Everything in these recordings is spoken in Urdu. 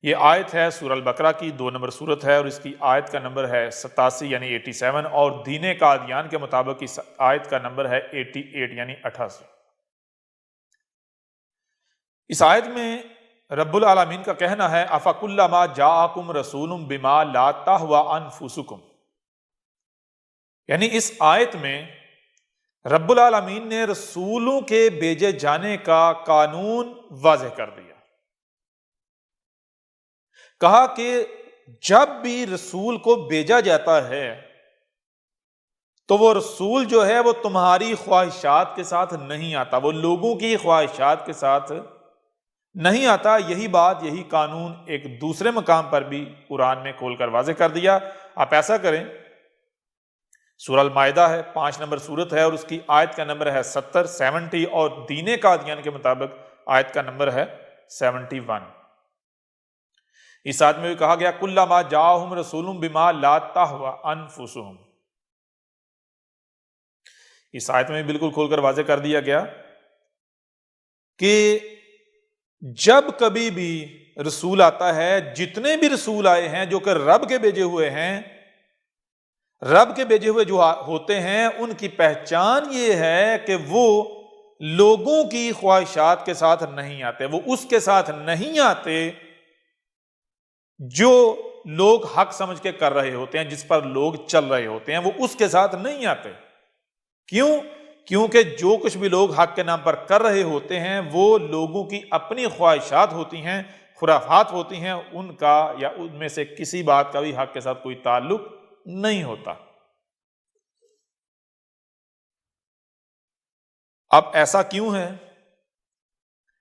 یہ آیت ہے سورہ البقرہ کی 2 نمبر سورت ہے، اور اس کی آیت کا نمبر ہے 87 یعنی 87، اور دین قادیان کے مطابق اس آیت کا نمبر ہے 88 یعنی 88۔ اس آیت میں رب العالمین کا کہنا ہے افکلما جاءکم رسول بما لا تہوی انفسکم، یعنی اس آیت میں رب العالمین نے رسولوں کے بھیجے جانے کا قانون واضح کر دیا۔ کہا کہ جب بھی رسول کو بھیجا جاتا ہے تو وہ رسول جو ہے وہ تمہاری خواہشات کے ساتھ نہیں آتا، وہ لوگوں کی خواہشات کے ساتھ نہیں آتا۔ یہی بات، یہی قانون ایک دوسرے مقام پر بھی قرآن میں کھول کر واضح کر دیا۔ آپ ایسا کریں، سورہ المائدہ ہے، 5 نمبر سورت ہے، اور اس کی آیت کا نمبر ہے 70 اور دین قادیان کے مطابق آیت کا نمبر ہے 71۔ اس آیت میں بھی کہا گیا کلما جاءہم رسول بما لا تہوی انفسہم، اس آیت میں بالکل کھول کر واضح کر دیا گیا کہ جب کبھی بھی رسول آتا ہے، جتنے بھی رسول آئے ہیں جو کہ رب کے بھیجے ہوئے ہیں، رب کے بھیجے ہوئے جو ہوتے ہیں، ان کی پہچان یہ ہے کہ وہ لوگوں کی خواہشات کے ساتھ نہیں آتے، وہ اس کے ساتھ نہیں آتے جو لوگ حق سمجھ کے کر رہے ہوتے ہیں، جس پر لوگ چل رہے ہوتے ہیں، وہ اس کے ساتھ نہیں آتے۔ کیوں؟ کیونکہ جو کچھ بھی لوگ حق کے نام پر کر رہے ہوتے ہیں وہ لوگوں کی اپنی خواہشات ہوتی ہیں، خرافات ہوتی ہیں، ان کا یا ان میں سے کسی بات کا بھی حق کے ساتھ کوئی تعلق نہیں ہوتا۔ اب ایسا کیوں ہے؟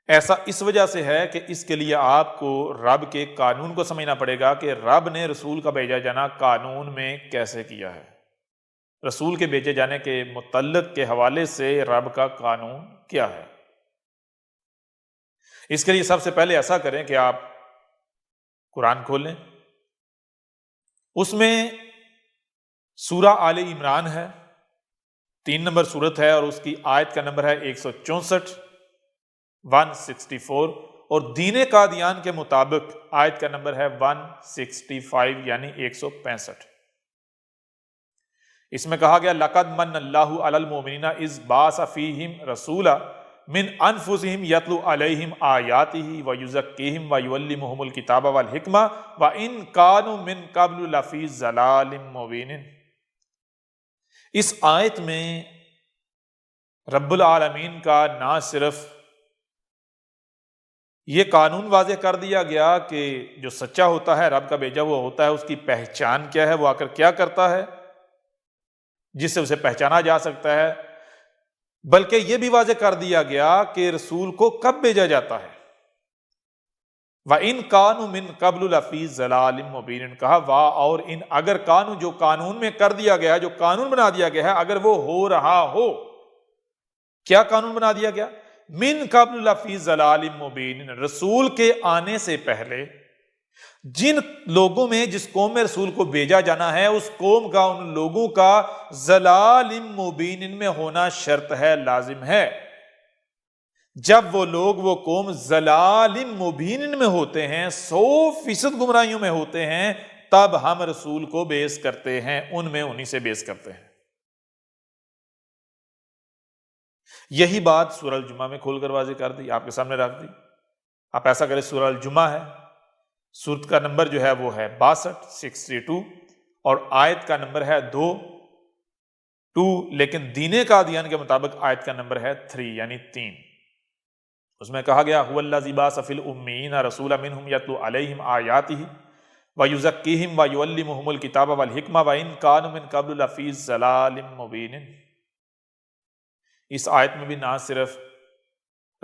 ایسا اس وجہ سے ہے کہ اس کے لیے آپ کو رب کے قانون کو سمجھنا پڑے گا کہ رب نے رسول کا بھیجا جانا قانون میں کیسے کیا ہے، رسول کے بھیجے جانے کے متعلق کے حوالے سے رب کا قانون کیا ہے۔ اس کے لیے سب سے پہلے ایسا کریں کہ آپ قرآن کھولیں، اس میں سورہ آل عمران ہے، 3 نمبر سورت ہے، اور اس کی آیت کا نمبر ہے 164 164، اور دین قادیان کے مطابق آیت کا نمبر ہے 165 یعنی 165۔ اس میں کہا گیا لَقَدْ مَنَّ اللَّهُ عَلَى الْمُؤْمِنِينَ إِذْ بَعَثَ فِيهِمْ رَسُولًا مِنْ أَنفُسِهِمْ يَتْلُو عَلَيْهِمْ آيَاتِهِ وَيُزَكِّيهِمْ وَيُعَلِّمُهُمُ الْكِتَابَ وَالْحِكْمَةَ وَإِنْ كَانُوا مِنْ قَبْلُ لَفِي ضَلَالٍ مُبِينٍ۔ اس آیت میں رب العالمین کا نہ صرف یہ قانون واضح کر دیا گیا کہ جو سچا ہوتا ہے، رب کا بھیجا ہوا ہوتا ہے، اس کی پہچان کیا ہے، وہ آ کر کیا کرتا ہے جس سے اسے پہچانا جا سکتا ہے، بلکہ یہ بھی واضح کر دیا گیا کہ رسول کو کب بھیجا جاتا ہے۔ وَإِن كَانُوا مِن قَبْلُ لَفِي ضَلَالٍ مُبِينٍ، کہا واہ اور ان، اگر قانون جو قانون میں کر دیا گیا ہے، جو قانون بنا دیا گیا ہے، اگر وہ ہو رہا ہو، کیا قانون بنا دیا گیا؟ من قبل لفی ضلال مبین، رسول کے آنے سے پہلے جن لوگوں میں، جس قوم میں رسول کو بھیجا جانا ہے، اس قوم کا، ان لوگوں کا ضلال مبین ان میں ہونا شرط ہے، لازم ہے۔ جب وہ لوگ، وہ قوم ضلال مبین ان میں ہوتے ہیں، 100% گمراہیوں میں ہوتے ہیں، تب ہم رسول کو بیس کرتے ہیں، ان میں انہی سے بیس کرتے ہیں۔ یہی بات سورہ الجمعہ میں کھول کر واضح کر دی، آپ کے سامنے رکھ دی۔ آپ ایسا کریں، سورہ الجمعہ ہے، سورت کا نمبر جو ہے وہ ہے 62 اور آیت کا نمبر ہے 2 لیکن دین قادیان کے مطابق آیت کا نمبر ہے 3 یعنی 3۔ اس میں کہا گیا هو الذی بعث فی الامیین رسولا منہم یتلو علیہم آیاتہ ویزکیہم ویعلمہم الکتاب والحکمہ وان کانوا من قبل لفی ضلال مبین۔ اس آیت میں بھی نہ صرف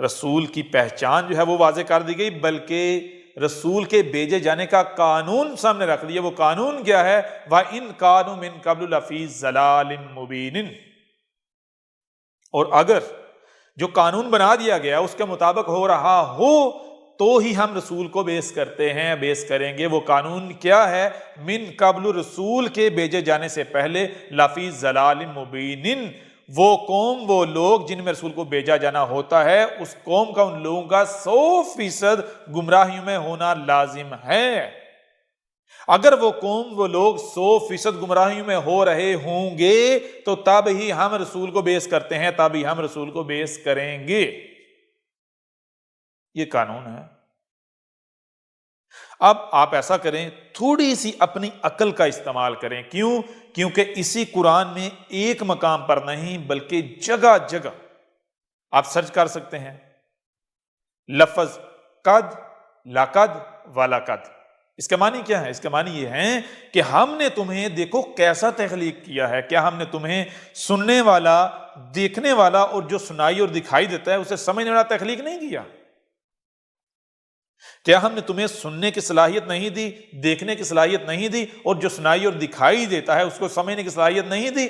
رسول کی پہچان جو ہے وہ واضح کر دی گئی، بلکہ رسول کے بھیجے جانے کا قانون سامنے رکھ دیا۔ وہ قانون کیا ہے؟ وَإِن كَانُوا مِن قَبْلُ لَفِي ضَلَالٍ مُبِينٍ، اور اگر جو قانون بنا دیا گیا اس کے مطابق ہو رہا ہو تو ہی ہم رسول کو بیس کرتے ہیں، بیس کریں گے۔ وہ قانون کیا ہے؟ من قبل، رسول کے بھیجے جانے سے پہلے، لفی ضلال مبین، وہ قوم وہ لوگ جن میں رسول کو بھیجا جانا ہوتا ہے اس قوم کا ان لوگوں کا 100% گمراہیوں میں ہونا لازم ہے۔ اگر وہ قوم وہ لوگ 100% گمراہیوں میں ہو رہے ہوں گے تو تب ہی ہم رسول کو بیعت کرتے ہیں، تب ہی ہم رسول کو بیعت کریں گے۔ یہ قانون ہے۔ اب آپ ایسا کریں، تھوڑی سی اپنی عقل کا استعمال کریں۔ کیوں؟ کیونکہ اسی قرآن میں ایک مقام پر نہیں بلکہ جگہ جگہ آپ سرچ کر سکتے ہیں لفظ قد، لقد، ولقد۔ اس کا معنی کیا ہے؟ اس کا معنی یہ ہے کہ ہم نے تمہیں دیکھو کیسا تخلیق کیا ہے۔ کیا ہم نے تمہیں سننے والا، دیکھنے والا اور جو سنائی اور دکھائی دیتا ہے اسے سمجھنے والا تخلیق نہیں کیا؟ کیا ہم نے تمہیں سننے کی صلاحیت نہیں دی، دیکھنے کی صلاحیت نہیں دی، اور جو سنائی اور دکھائی دیتا ہے اس کو سمجھنے کی صلاحیت نہیں دی؟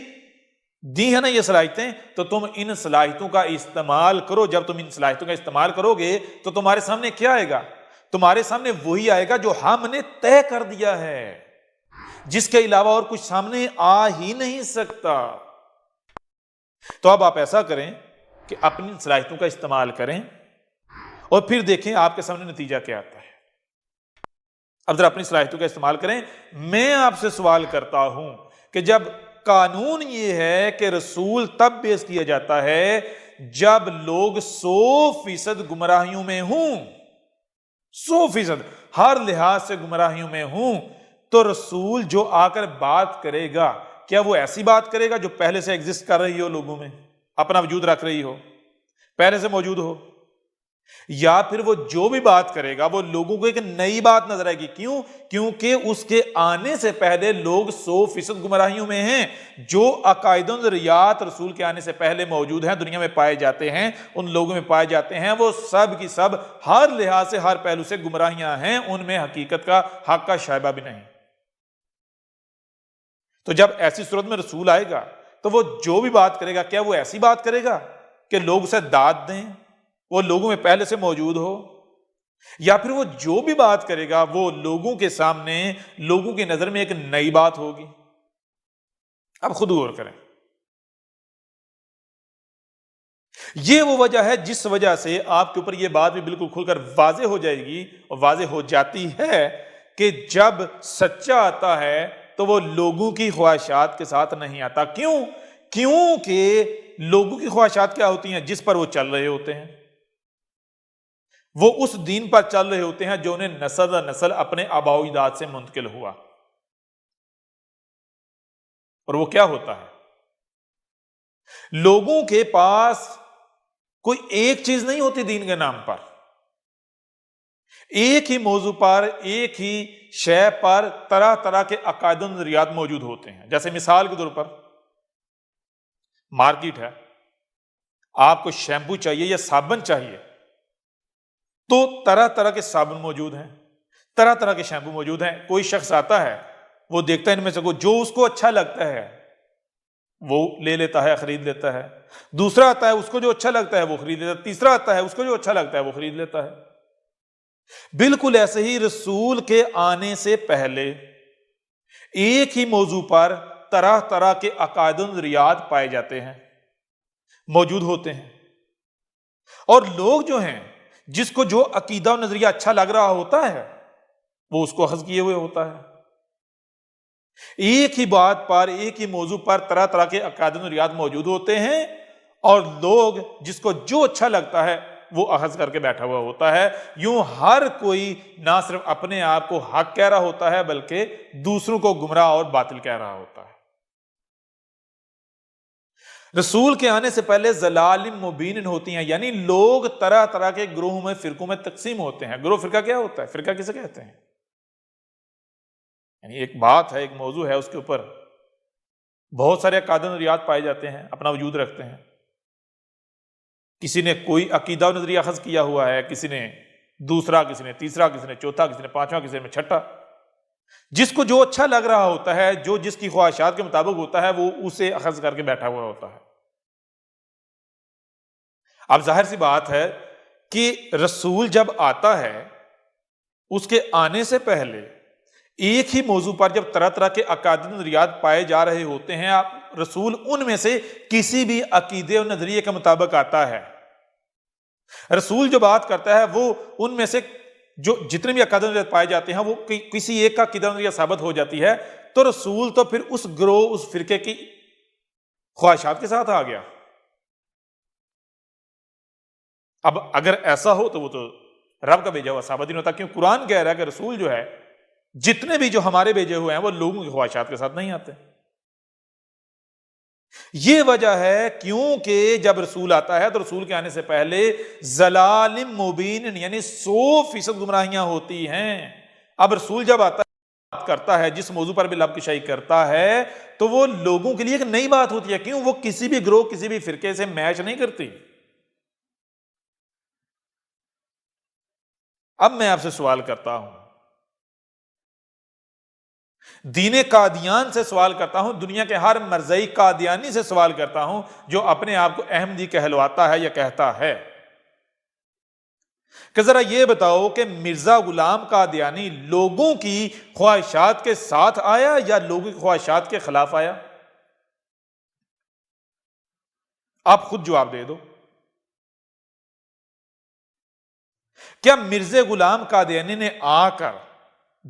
دی ہے نا یہ صلاحیتیں، تو تم ان صلاحیتوں کا استعمال کرو۔ جب تم ان صلاحیتوں کا استعمال کرو گے تو تمہارے سامنے کیا آئے گا؟ تمہارے سامنے وہی آئے گا جو ہم نے طے کر دیا ہے، جس کے علاوہ اور کچھ سامنے آ ہی نہیں سکتا۔ تو اب آپ ایسا کریں کہ اپنی صلاحیتوں کا استعمال کریں اور پھر دیکھیں آپ کے سامنے نتیجہ کیا آتا ہے۔ اب ذرا اپنی صلاحیتوں کا استعمال کریں۔ میں آپ سے سوال کرتا ہوں کہ جب قانون یہ ہے کہ رسول تب پیش کیا جاتا ہے جب لوگ 100% گمراہیوں میں ہوں، 100% ہر لحاظ سے گمراہیوں میں ہوں، تو رسول جو آ کر بات کرے گا کیا وہ ایسی بات کرے گا جو پہلے سے ایگزسٹ کر رہی ہو، لوگوں میں اپنا وجود رکھ رہی ہو، پہلے سے موجود ہو؟ یا پھر وہ جو بھی بات کرے گا وہ لوگوں کو ایک نئی بات نظر آئے گی؟ کیوں؟ کیونکہ اس کے آنے سے پہلے لوگ 100% گمراہیوں میں ہیں۔ جو عقائد و نظریات رسول کے آنے سے پہلے موجود ہیں، دنیا میں پائے جاتے ہیں، ان لوگوں میں پائے جاتے ہیں، وہ سب کی سب ہر لحاظ سے، ہر پہلو سے گمراہیاں ہیں، ان میں حقیقت کا، حق کا شائبہ بھی نہیں۔ تو جب ایسی صورت میں رسول آئے گا تو وہ جو بھی بات کرے گا کیا وہ ایسی بات کرے گا کہ لوگ اسے داد دیں، وہ لوگوں میں پہلے سے موجود ہو؟ یا پھر وہ جو بھی بات کرے گا وہ لوگوں کے سامنے، لوگوں کی نظر میں ایک نئی بات ہوگی؟ اب خود غور کریں۔ یہ وہ وجہ ہے جس وجہ سے آپ کے اوپر یہ بات بھی بالکل کھل کر واضح ہو جائے گی اور واضح ہو جاتی ہے کہ جب سچا آتا ہے تو وہ لوگوں کی خواہشات کے ساتھ نہیں آتا۔ کیوں؟ کیونکہ لوگوں کی خواہشات کیا ہوتی ہیں؟ جس پر وہ چل رہے ہوتے ہیں، وہ اس دین پر چل رہے ہوتے ہیں جو انہیں نسل در نسل اپنے آباء و اجداد سے منتقل ہوا۔ اور وہ کیا ہوتا ہے؟ لوگوں کے پاس کوئی ایک چیز نہیں ہوتی دین کے نام پر، ایک ہی موضوع پر، ایک ہی شے پر طرح طرح کے عقائد و نظریات موجود ہوتے ہیں۔ جیسے مثال کے طور پر مارکیٹ ہے، آپ کو شیمپو چاہیے یا صابن چاہیے تو طرح طرح کے صابن موجود ہیں، طرح طرح کے شیمپو موجود ہیں۔ کوئی شخص آتا ہے، وہ دیکھتا ہے ان میں سے جو اس کو اچھا لگتا ہے وہ لے لیتا ہے، خرید لیتا ہے۔ دوسرا آتا ہے، اس کو جو اچھا لگتا ہے وہ خرید لیتا ہے۔ تیسرا آتا ہے، اس کو جو اچھا لگتا ہے وہ خرید لیتا ہے۔ بالکل ایسے ہی رسول کے آنے سے پہلے ایک ہی موضوع پر طرح طرح کے عقائد و نظریات پائے جاتے ہیں، موجود ہوتے ہیں، اور لوگ جو ہیں جس کو جو عقیدہ و نظریہ اچھا لگ رہا ہوتا ہے وہ اس کو اخذ کیے ہوئے ہوتا ہے۔ ایک ہی بات پر، ایک ہی موضوع پر طرح طرح کے عقائد و نظریات موجود ہوتے ہیں، اور لوگ جس کو جو اچھا لگتا ہے وہ اخذ کر کے بیٹھا ہوا ہوتا ہے۔ یوں ہر کوئی نہ صرف اپنے آپ کو حق کہہ رہا ہوتا ہے بلکہ دوسروں کو گمراہ اور باطل کہہ رہا ہوتا ہے۔ رسول کے آنے سے پہلے ضلال مبین ہوتی ہیں، یعنی لوگ طرح طرح کے گروہوں میں، فرقوں میں تقسیم ہوتے ہیں۔ گروہ فرقہ کیا ہوتا ہے؟ فرقہ کسے کہتے ہیں؟ یعنی ایک بات ہے، ایک موضوع ہے، اس کے اوپر بہت سارے عقائد و نظریات پائے جاتے ہیں، اپنا وجود رکھتے ہیں۔ کسی نے کوئی عقیدہ و نظریہ اخذ کیا ہوا ہے، کسی نے دوسرا، کسی نے تیسرا، کسی نے چوتھا، کسی نے پانچواں، کسی نے چھٹا۔ جس کو جو اچھا لگ رہا ہوتا ہے، جو جس کی خواہشات کے مطابق ہوتا ہے، وہ اسے اخذ کر کے بیٹھا ہوا ہوتا ہے۔ اب ظاہر سی بات ہے کہ رسول جب آتا ہے اس کے آنے سے پہلے ایک ہی موضوع پر جب طرح طرح کے عقائد و نظریات پائے جا رہے ہوتے ہیں، آپ رسول ان میں سے کسی بھی عقیدے اور نظریے کے مطابق آتا ہے۔ رسول جو بات کرتا ہے وہ ان میں سے جو جتنے بھی عقائد و نظریات پائے جاتے ہیں وہ کسی ایک کا عقیدہ نظریہ ثابت ہو جاتی ہے، تو رسول تو پھر اس گروہ، اس فرقے کی خواہشات کے ساتھ آ گیا۔ اب اگر ایسا ہو تو وہ تو رب کا بھیجا ہوا ثابت ہی نہیں ہوتا، کیوں قرآن کہہ رہا ہے کہ رسول جو ہے، جتنے بھی جو ہمارے بھیجے ہوئے ہیں وہ لوگوں کی خواہشات کے ساتھ نہیں آتے۔ یہ وجہ ہے کیونکہ جب رسول آتا ہے تو رسول کے آنے سے پہلے ضلال مبین، یعنی 100% گمراہیاں ہوتی ہیں۔ اب رسول جب آتا ہے، بات کرتا ہے، جس موضوع پر بھی لب کشائی کرتا ہے، تو وہ لوگوں کے لیے ایک نئی بات ہوتی ہے، کیوں؟ وہ کسی بھی گروہ، کسی بھی فرقے سے میچ نہیں کرتی۔ اب میں آپ سے سوال کرتا ہوں، دین قادیان سے سوال کرتا ہوں، دنیا کے ہر مرزئی قادیانی سے سوال کرتا ہوں جو اپنے آپ کو احمدی کہلواتا ہے یا کہتا ہے، کہ ذرا یہ بتاؤ کہ مرزا غلام قادیانی لوگوں کی خواہشات کے ساتھ آیا یا لوگوں کی خواہشات کے خلاف آیا؟ آپ خود جواب دے دو۔ کیا مرزا غلام قادیانی نے آ کر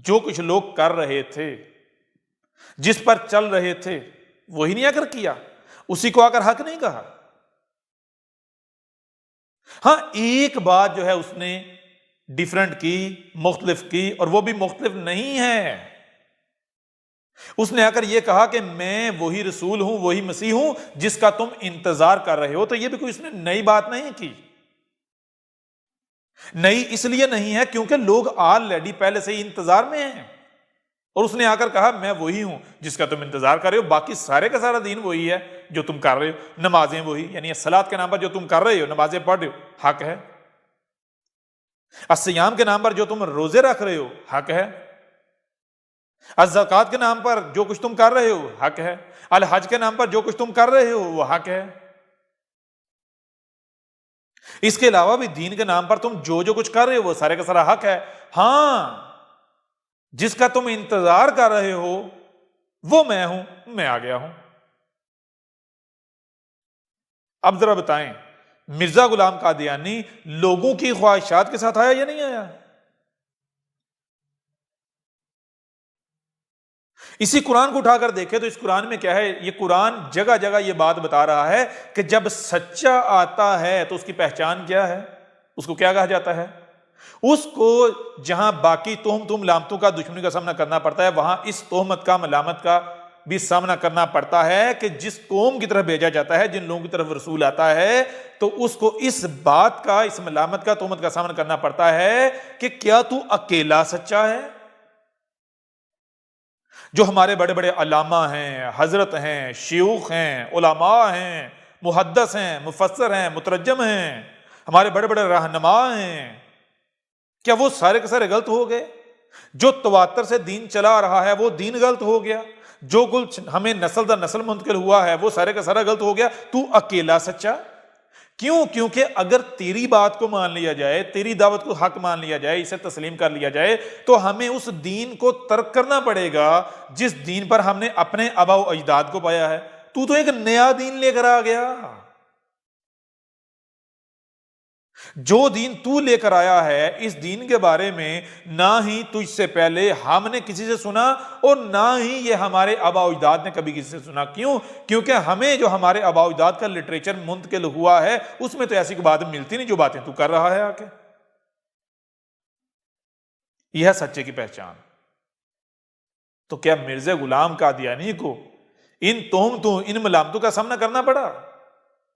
جو کچھ لوگ کر رہے تھے، جس پر چل رہے تھے، وہی نہیں آ کر کیا؟ اسی کو آ کر حق نہیں کہا؟ ہاں، ایک بات جو ہے اس نے ڈیفرنٹ کی، مختلف کی، اور وہ بھی مختلف نہیں ہے۔ اس نے آ کر یہ کہا کہ میں وہی رسول ہوں، وہی مسیح ہوں جس کا تم انتظار کر رہے ہو۔ تو یہ بھی کوئی اس نے نئی بات نہیں کی۔ نئی اس لیے نہیں ہے کیونکہ لوگ آلریڈی پہلے سے ہی انتظار میں ہیں، اور اس نے آ کر کہا میں وہی ہوں جس کا تم انتظار کر رہے ہو، باقی سارے کا سارا دین وہی ہے جو تم کر رہے ہو، نمازیں وہی، یعنی صلاۃ کے نام پر جو تم کر رہے ہو، نمازیں پڑھ رہے ہو، حق ہے۔ الصیام کے نام پر جو تم روزے رکھ رہے ہو، حق ہے۔ الزکوٰۃ کے نام پر جو کچھ تم کر رہے ہو، حق ہے۔ الحج کے نام پر جو کچھ تم کر رہے ہو، وہ حق ہے۔ اس کے علاوہ بھی دین کے نام پر تم جو کچھ کر رہے ہو وہ سارے کا سارا حق ہے۔ ہاں، جس کا تم انتظار کر رہے ہو وہ میں ہوں، میں آ گیا ہوں۔ اب ذرا بتائیں، مرزا غلام قادیانی لوگوں کی خواہشات کے ساتھ آیا یا نہیں آیا؟ اسی قرآن کو اٹھا کر دیکھیں تو اس قرآن میں کیا ہے؟ یہ قرآن جگہ جگہ یہ بات بتا رہا ہے کہ جب سچا آتا ہے تو اس کی پہچان کیا ہے؟ اس کو کیا کہا جاتا ہے؟ اس کو جہاں باقی تہمتوں ملامتوں کا، دشمنی کا سامنا کرنا پڑتا ہے، وہاں اس تہمت کا، ملامت کا بھی سامنا کرنا پڑتا ہے کہ جس قوم کی طرف بھیجا جاتا ہے، جن لوگوں کی طرف رسول آتا ہے، تو اس کو اس بات کا، اس ملامت کا، تہمت کا سامنا کرنا پڑتا ہے کہ کیا تو اکیلا سچا ہے؟ جو ہمارے بڑے بڑے علامہ ہیں، حضرت ہیں، شیوخ ہیں، علماء ہیں، محدث ہیں، مفسر ہیں، مترجم ہیں، ہمارے بڑے بڑے رہنما ہیں، کیا وہ سارے کے سارے غلط ہو گئے؟ جو تواتر سے دین چلا آ رہا ہے وہ دین غلط ہو گیا؟ جو کچھ ہمیں نسل در نسل منتقل ہوا ہے وہ سارے کا سارا غلط ہو گیا؟ تو اکیلا سچا؟ کیوں؟ کیونکہ اگر تیری بات کو مان لیا جائے، تیری دعوت کو حق مان لیا جائے، اسے تسلیم کر لیا جائے، تو ہمیں اس دین کو ترک کرنا پڑے گا جس دین پر ہم نے اپنے آباء و اجداد کو پایا ہے۔ تو ایک نیا دین لے کر آ گیا۔ جو دین تو لے کر آیا ہے، اس دین کے بارے میں نہ ہی تجھ سے پہلے ہم نے کسی سے سنا، اور نہ ہی یہ ہمارے آباء و اجداد نے کبھی کسی سے سنا۔ کیوں؟ کیونکہ ہمیں جو ہمارے آباء و اجداد کا لٹریچر منتقل ہوا ہے اس میں تو ایسی کوئی بات ملتی نہیں جو باتیں تو کر رہا ہے آ کے۔ یہ ہے سچے کی پہچان۔ تو کیا مرزا غلام قادیانی کو ان تہمتوں، ان ملامتوں کا سامنا کرنا پڑا؟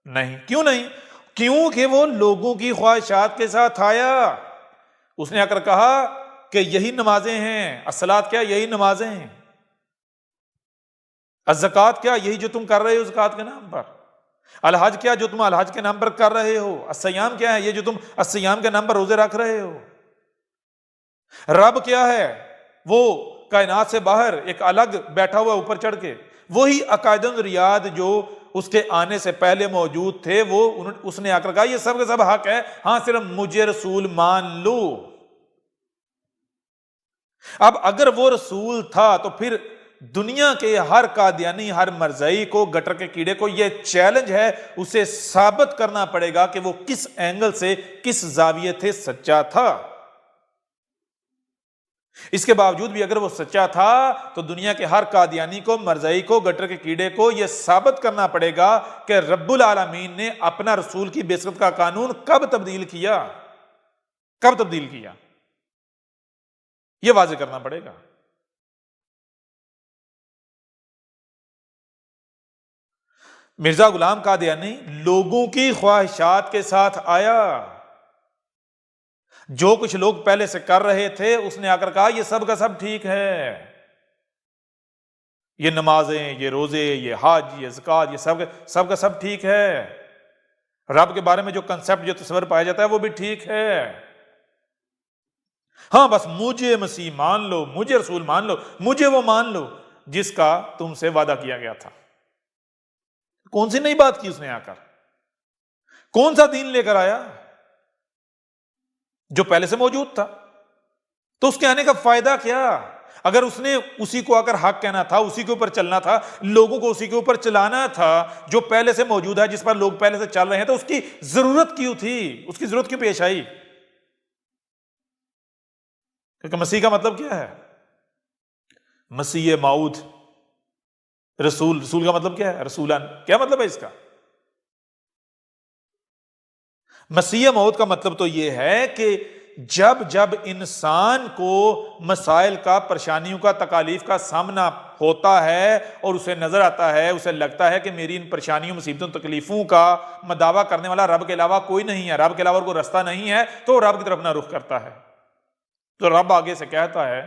نہیں۔ کیوں نہیں؟ کیونکہ وہ لوگوں کی خواہشات کے ساتھ آیا۔ اس نے آ کر کہا کہ یہی نمازیں ہیں، الصلاۃ کیا؟ یہی نمازیں ہیں۔ الزکوٰۃ کیا؟ یہی جو تم کر رہے ہو زکوٰۃ کے نام پر۔ الحج کیا؟ جو تم الحج کے نام پر کر رہے ہو۔ الصیام کیا ہے؟ یہ جو تم الصیام کے نام پر روزے رکھ رہے ہو۔ رب کیا ہے؟ وہ کائنات سے باہر ایک الگ بیٹھا ہوا اوپر چڑھ کے، وہی عقائد و نظریات جو اس کے آنے سے پہلے موجود تھے، وہ اس نے آ کر کہا یہ سب کے سب حق ہے، ہاں صرف مجھے رسول مان لو۔ اب اگر وہ رسول تھا تو پھر دنیا کے ہر قادیانی، ہر مرزائی کو، گٹر کے کیڑے کو یہ چیلنج ہے، اسے ثابت کرنا پڑے گا کہ وہ کس اینگل سے، کس زاویے سے سچا تھا۔ اس کے باوجود بھی اگر وہ سچا تھا تو دنیا کے ہر قادیانی کو، مرزائی کو، گٹر کے کیڑے کو یہ ثابت کرنا پڑے گا کہ رب العالمین نے اپنا رسول کی بعثت کا قانون کب تبدیل کیا، کب تبدیل کیا، یہ واضح کرنا پڑے گا۔ مرزا غلام قادیانی لوگوں کی خواہشات کے ساتھ آیا، جو کچھ لوگ پہلے سے کر رہے تھے اس نے آ کر کہا یہ سب کا سب ٹھیک ہے، یہ نمازیں، یہ روزے، یہ حج، یہ زکوٰۃ، یہ سب کا سب ٹھیک ہے، رب کے بارے میں جو کنسپٹ، جو تصور پایا جاتا ہے وہ بھی ٹھیک ہے، ہاں بس مجھے مسیح مان لو، مجھے رسول مان لو، مجھے وہ مان لو جس کا تم سے وعدہ کیا گیا تھا۔ کون سی نئی بات کی اس نے آ کر؟ کون سا دین لے کر آیا جو پہلے سے موجود تھا؟ تو اس کے آنے کا فائدہ کیا؟ اگر اس نے اسی کو آ کر حق کہنا تھا، اسی کے اوپر چلنا تھا، لوگوں کو اسی کے اوپر چلانا تھا جو پہلے سے موجود ہے، جس پر لوگ پہلے سے چل رہے ہیں، تو اس کی ضرورت کیوں تھی؟ اس کی ضرورت کیوں پیش آئی؟ کیونکہ مسیح کا مطلب کیا ہے؟ مسیح موعود، رسول کا مطلب کیا ہے؟ رسولان، کیا مطلب ہے اس کا؟ مسیح موعود کا مطلب تو یہ ہے کہ جب انسان کو مسائل کا، پریشانیوں کا، تکالیف کا سامنا ہوتا ہے اور اسے نظر آتا ہے، اسے لگتا ہے کہ میری ان پریشانیوں، مصیبتوں، تکلیفوں کا مداوع کرنے والا رب کے علاوہ کوئی نہیں ہے، رب کے علاوہ کوئی رستہ نہیں ہے، تو وہ رب کی طرف اپنا رخ کرتا ہے۔ تو رب آگے سے کہتا ہے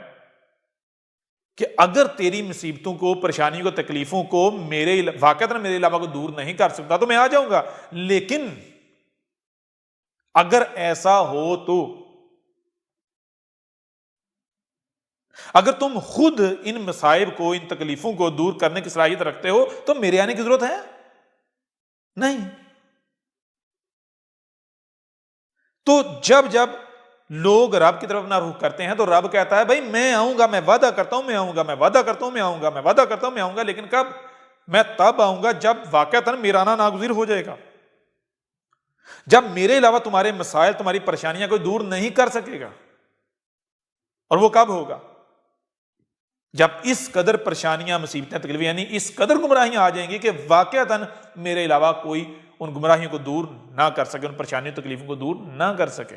کہ اگر تیری مصیبتوں کو، پریشانیوں کو، تکلیفوں کو واقعتاً میرے علاوہ کو دور نہیں کر سکتا تو میں آ جاؤں گا، لیکن اگر ایسا ہو تو اگر تم خود ان مصائب کو، ان تکلیفوں کو دور کرنے کی صلاحیت رکھتے ہو تو میرے آنے کی ضرورت ہے نہیں۔ تو جب لوگ رب کی طرف اپنا رخ کرتے ہیں تو رب کہتا ہے بھائی میں آؤں گا، میں وعدہ کرتا ہوں میں آؤں گا، میں وعدہ کرتا ہوں میں آؤں گا، میں وعدہ کرتا ہوں میں آؤں گا، لیکن کب؟ میں تب آؤں گا جب واقعتاً میرا آنا ناگزیر ہو جائے گا، جب میرے علاوہ تمہارے مسائل، تمہاری پریشانیاں کوئی دور نہیں کر سکے گا۔ اور وہ کب ہوگا؟ جب اس قدر پریشانیاں، مصیبتیں، تکلیفیں، یعنی اس قدر گمراہیاں آ جائیں گی کہ واقعتاً میرے علاوہ کوئی ان گمراہیوں کو دور نہ کر سکے، ان پریشانیوں، تکلیفوں کو دور نہ کر سکے۔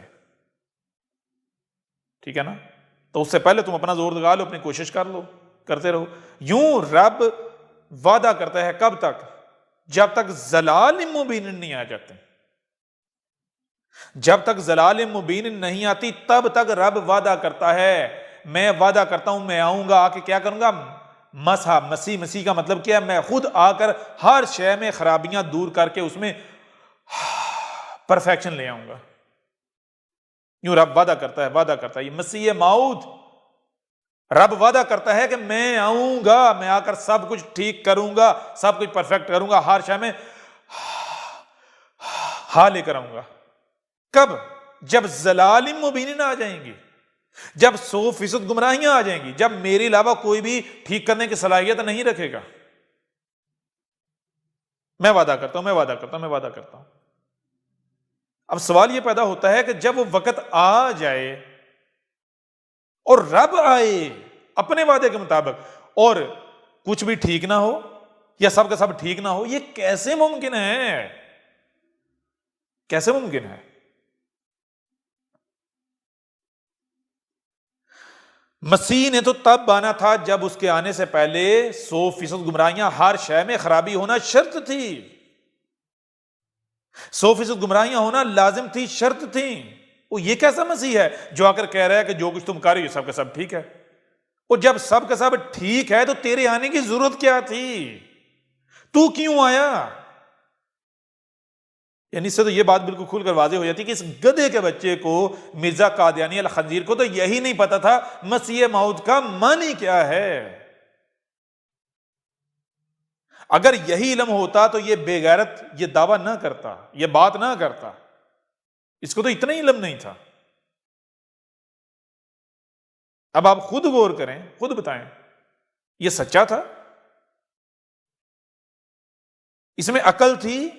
ٹھیک ہے نا؟ تو اس سے پہلے تم اپنا زور لگا لو، اپنی کوشش کر لو، کرتے رہو۔ یوں رب وعدہ کرتا ہے کب تک؟ جب تک ضلال مبین نہیں آ جاتے، جب تک ضلال مبین نہیں آتی تب تک رب وعدہ کرتا ہے، میں وعدہ کرتا ہوں میں آؤں گا، آ کے کیا کروں گا؟ مسیح کا مطلب کیا ہے؟ میں خود آ کر ہر شے میں خرابیاں دور کر کے اس میں پرفیکشن لے آؤں گا۔ یوں رب وعدہ کرتا ہے، یہ مسیح موعود، رب وعدہ کرتا ہے کہ میں آؤں گا، میں آ کر سب کچھ ٹھیک کروں گا، سب کچھ پرفیکٹ کروں گا، ہر شے میں لے کر آؤں گا۔ کب؟ جب ضلال مبین آ جائیں گی، جب 100% گمراہیاں آ جائیں گی، جب میرے علاوہ کوئی بھی ٹھیک کرنے کی صلاحیت نہیں رکھے گا۔ میں وعدہ کرتا ہوں۔ اب سوال یہ پیدا ہوتا ہے کہ جب وہ وقت آ جائے اور رب آئے اپنے وعدے کے مطابق اور کچھ بھی ٹھیک نہ ہو یا سب کا سب ٹھیک نہ ہو، یہ کیسے ممکن ہے؟ کیسے ممکن ہے؟ مسیح نے تو تب آنا تھا جب اس کے آنے سے پہلے 100% گمراہیاں، ہر شے میں خرابی ہونا شرط تھی، 100% گمراہیاں ہونا لازم تھی، شرط تھی۔ وہ یہ کیسا مسیح ہے جو آ کر کہہ رہا ہے کہ جو کچھ تم کر رہے ہو سب کا سب ٹھیک ہے؟ اور جب سب کا سب ٹھیک ہے تو تیرے آنے کی ضرورت کیا تھی؟ تو کیوں آیا؟ یعنی اس سے تو یہ بات بالکل کھل کر واضح ہو جاتی کہ اس گدھے کے بچے کو، مرزا قادیانی الخنزیر کو تو یہی نہیں پتا تھا مسیح موعود کا معنی کیا ہے۔ اگر یہی علم ہوتا تو یہ بے غیرت یہ دعویٰ نہ کرتا، یہ بات نہ کرتا، اس کو تو اتنا ہی علم نہیں تھا۔ اب آپ خود غور کریں، خود بتائیں، یہ سچا تھا؟ اس میں عقل تھی؟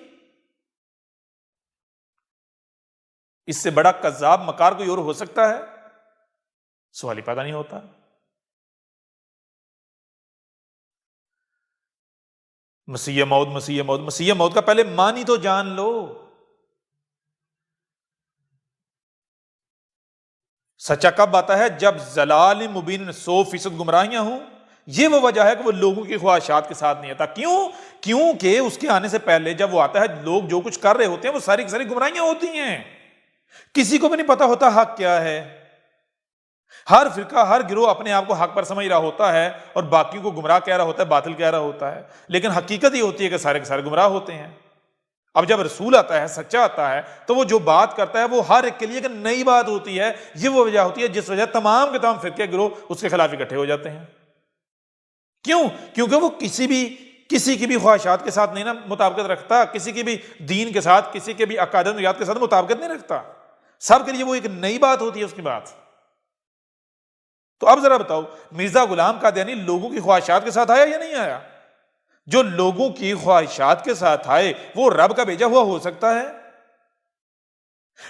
اس سے بڑا کذاب مکار کوئی اور ہو سکتا ہے؟ سوال ہی پیدا نہیں ہوتا۔ مسیح موعود، مسیح موعود، مسیح موعود کا پہلے معنی تو جان لو۔ سچا کب آتا ہے؟ جب ضلال مبین 100% گمراہیاں ہوں۔ یہ وہ وجہ ہے کہ وہ لوگوں کی خواہشات کے ساتھ نہیں آتا۔ کیونکہ اس کے آنے سے پہلے جب وہ آتا ہے، لوگ جو کچھ کر رہے ہوتے ہیں وہ ساری کی ساری گمراہیاں ہوتی ہیں، کسی کو بھی نہیں پتا ہوتا حق کیا ہے۔ ہر فرقہ، ہر گروہ اپنے آپ کو حق پر سمجھ رہا ہوتا ہے اور باقیوں کو گمراہ کہہ رہا ہوتا ہے، باطل کہہ رہا ہوتا ہے، لیکن حقیقت یہ ہوتی ہے کہ سارے کے سارے گمراہ ہوتے ہیں۔ اب جب رسول آتا ہے، سچا آتا ہے، تو وہ جو بات کرتا ہے وہ ہر ایک کے لیے ایک نئی بات ہوتی ہے۔ یہ وہ وجہ ہوتی ہے جس وجہ تمام کے تمام فرقے گروہ اس کے خلاف اکٹھے ہو جاتے ہیں۔ کیوں؟ کیونکہ وہ کسی کی بھی خواہشات کے ساتھ نہیں نا مطابقت رکھتا، کسی کی بھی دین کے ساتھ، کسی کے بھی عقائد و نظریات کے ساتھ مطابقت نہیں رکھتا۔ سب کے لیے وہ ایک نئی بات ہوتی ہے اس کی بات۔ تو اب ذرا بتاؤ، مرزا غلام قادیانی لوگوں کی خواہشات کے ساتھ آیا یا نہیں آیا؟ جو لوگوں کی خواہشات کے ساتھ آئے وہ رب کا بھیجا ہوا ہو سکتا ہے؟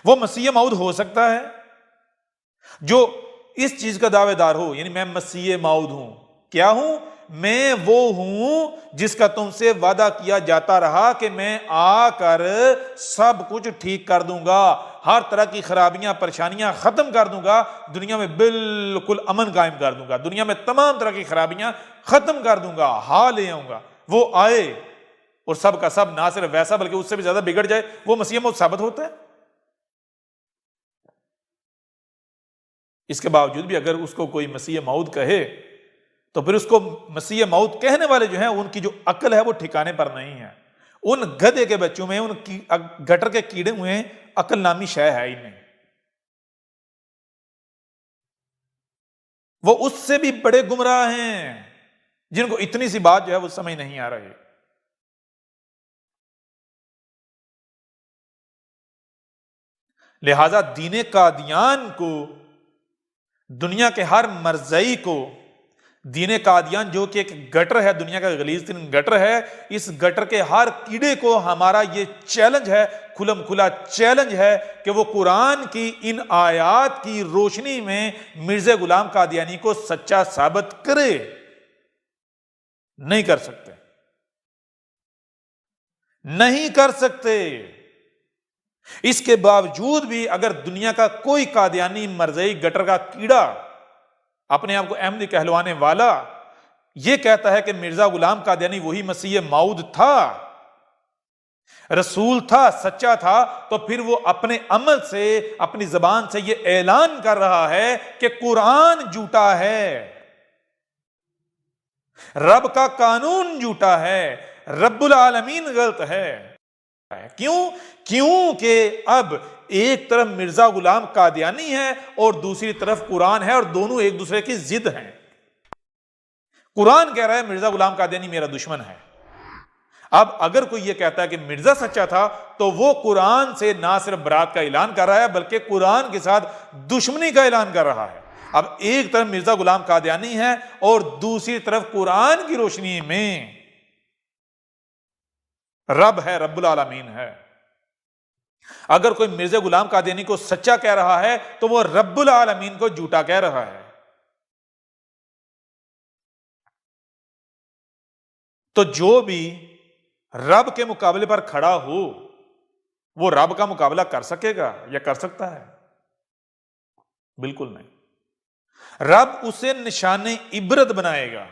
وہ مسیح موعود ہو سکتا ہے؟ جو اس چیز کا دعوے دار ہو، یعنی میں مسیح موعود ہوں، کیا ہوں؟ میں وہ ہوں جس کا تم سے وعدہ کیا جاتا رہا کہ میں آ کر سب کچھ ٹھیک کر دوں گا، ہر طرح کی خرابیاں پریشانیاں ختم کر دوں گا، دنیا میں بالکل امن قائم کر دوں گا، دنیا میں تمام طرح کی خرابیاں ختم کر دوں گا، ہاں لے آؤں گا۔ وہ آئے اور سب کا سب نہ صرف ویسا بلکہ اس سے بھی زیادہ بگڑ جائے، وہ مسیح موعود ثابت ہوتا ہے؟ اس کے باوجود بھی اگر اس کو کوئی مسیح موعود کہے تو پھر اس کو مسیح موعود کہنے والے جو ہیں ان کی جو عقل ہے وہ ٹھکانے پر نہیں ہے۔ ان گدھے کے بچوں میں، ان گٹر کے کیڑے ہوئے ہیں، عقل نامی شے ہے ہی نہیں۔ وہ اس سے بھی بڑے گمراہ ہیں جن کو اتنی سی بات جو ہے وہ سمجھ نہیں آ رہی۔ لہذا دین قادیان کو، دنیا کے ہر مرزئی کو، دین قادیان جو کہ ایک گٹر ہے، دنیا کا غلیظ ترین گٹر ہے، اس گٹر کے ہر کیڑے کو ہمارا یہ چیلنج ہے، کھلم کھلا چیلنج ہے کہ وہ قرآن کی ان آیات کی روشنی میں مرزا غلام قادیانی کو سچا ثابت کرے۔ نہیں کر سکتے، نہیں کر سکتے۔ اس کے باوجود بھی اگر دنیا کا کوئی قادیانی مرزئی گٹر کا کیڑا، اپنے آپ کو احمدی کہلوانے والا، یہ کہتا ہے کہ مرزا غلام قادیانی وہی مسیح موعود تھا، رسول تھا، سچا تھا، تو پھر وہ اپنے عمل سے، اپنی زبان سے یہ اعلان کر رہا ہے کہ قرآن جھوٹا ہے، رب کا قانون جھوٹا ہے، رب العالمین غلط ہے۔ کیونکہ اب ایک طرف مرزا غلام قادیانی ہے اور دوسری طرف قرآن ہے، اور دونوں ایک دوسرے کی ضد ہیں۔ قرآن کہہ رہا ہے مرزا غلام قادیانی میرا دشمن ہے۔ اب اگر کوئی یہ کہتا ہے کہ مرزا سچا تھا تو وہ قرآن سے نہ صرف برات کا اعلان کر رہا ہے بلکہ قرآن کے ساتھ دشمنی کا اعلان کر رہا ہے۔ اب ایک طرف مرزا غلام قادیانی ہے اور دوسری طرف قرآن کی روشنی میں رب ہے، رب العالمین ہے۔ اگر کوئی مرزا غلام قادیانی کو سچا کہہ رہا ہے تو وہ رب العالمین کو جھوٹا کہہ رہا ہے۔ تو جو بھی رب کے مقابلے پر کھڑا ہو وہ رب کا مقابلہ کر سکے گا یا کر سکتا ہے؟ بالکل نہیں۔ رب اسے نشان عبرت بنائے گا۔